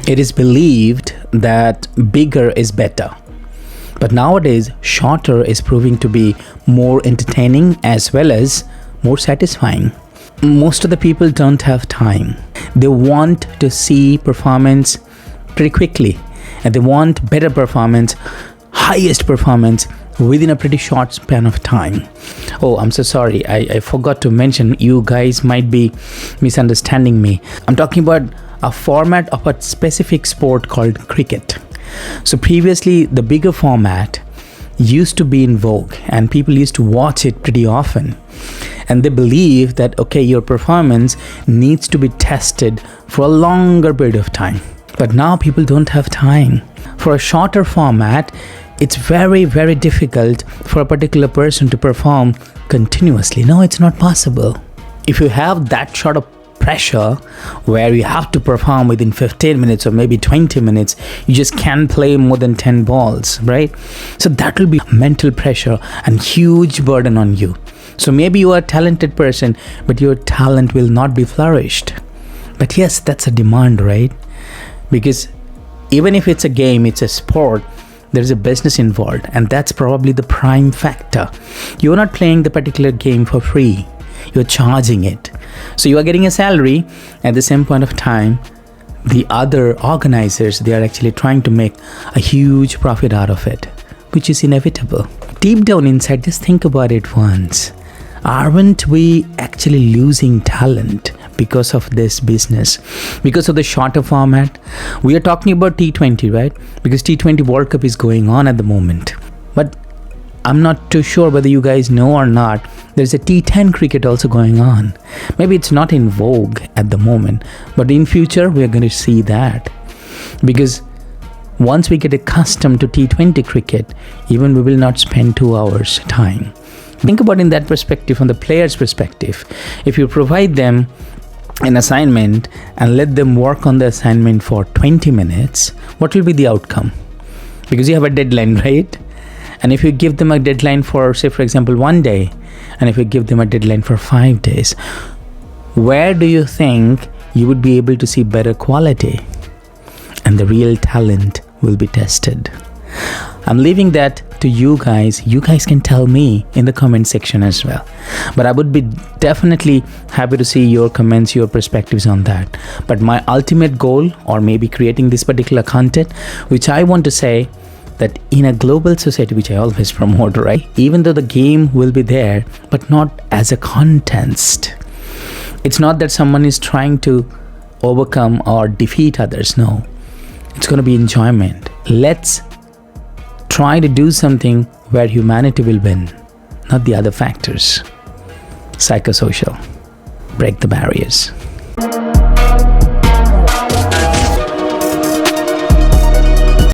It is believed that bigger is better. But nowadays, shorter is proving to be more entertaining as well as more satisfying. Most of the people don't have time. They want to see performance pretty quickly, and they want better performance, highest performance within a pretty short span of time. Oh, I'm so sorry. I forgot to mention, you guys might be misunderstanding me. I'm talking about a format of a specific sport called cricket. So previously, the bigger format used to be in vogue and people used to watch it pretty often. And they believe that, okay, your performance needs to be tested for a longer period of time. But now people don't have time. For a shorter format, it's very, very difficult for a particular person to perform continuously. No, it's not possible. If you have that sort of pressure where you have to perform within 15 minutes or maybe 20 minutes, you just can't play more than 10 balls, right? So that will be mental pressure and huge burden on you. So maybe you are a talented person, but your talent will not be flourished. But yes, that's a demand, right? Because even if it's a game, it's a sport, there's a business involved, and that's probably the prime factor. You're not playing the particular game for free. You're charging it. So you are getting a salary. At the same point of time, the other organizers, they are actually trying to make a huge profit out of it, which is inevitable. Deep down inside, just think about it once. Aren't we actually losing talent because of this business, because of the shorter format? We are talking about T20, right? Because T20 World Cup is going on at the moment. But I'm not too sure whether you guys know or not, there's a T10 cricket also going on. Maybe it's not in vogue at the moment, but in future we are going to see that. Because once we get accustomed to T20 cricket, even we will not spend 2 hours time. Think about in that perspective, from the player's perspective. If you provide them an assignment and let them work on the assignment for 20 minutes, what will be the outcome? Because you have a deadline, right? And if you give them a deadline for, say, for example, 1 day, and if you give them a deadline for 5 days, where do you think you would be able to see better quality? And the real talent will be tested. I'm leaving that to you guys. You guys can tell me in the comment section as well. But I would be definitely happy to see your comments, your perspectives on that. But my ultimate goal, or maybe creating this particular content, which I want to say, that in a global society, which I always promote, right? Even though the game will be there, but not as a contest. It's not that someone is trying to overcome or defeat others. No, it's going to be enjoyment. Let's try to do something where humanity will win, not the other factors. PsychSocial. Break the barriers.